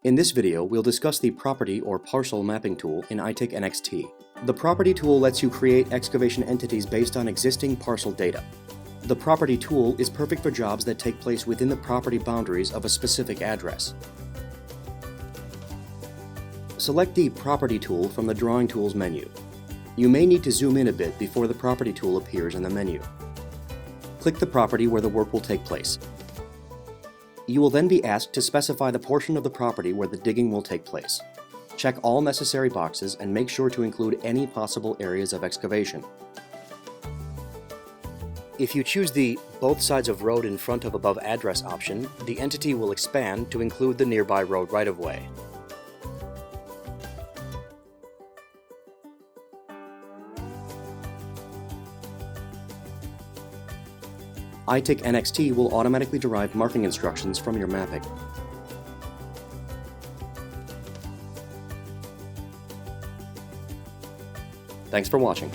In this video, we'll discuss the Property or Parcel Mapping tool in ITICnxt. The Property tool lets you create excavation entities based on existing parcel data. The Property tool is perfect for jobs that take place within the property boundaries of a specific address. Select the Property tool from the Drawing Tools menu. You may need to zoom in a bit before the Property tool appears in the menu. Click the property where the work will take place. You will then be asked to specify the portion of the property where the digging will take place. Check all necessary boxes and make sure to include any possible areas of excavation. If you choose the Both Sides of Road in Front of Above Address option, the entity will expand to include the nearby road right-of-way. ITICnxt will automatically derive marking instructions from your mapping. Thanks for watching.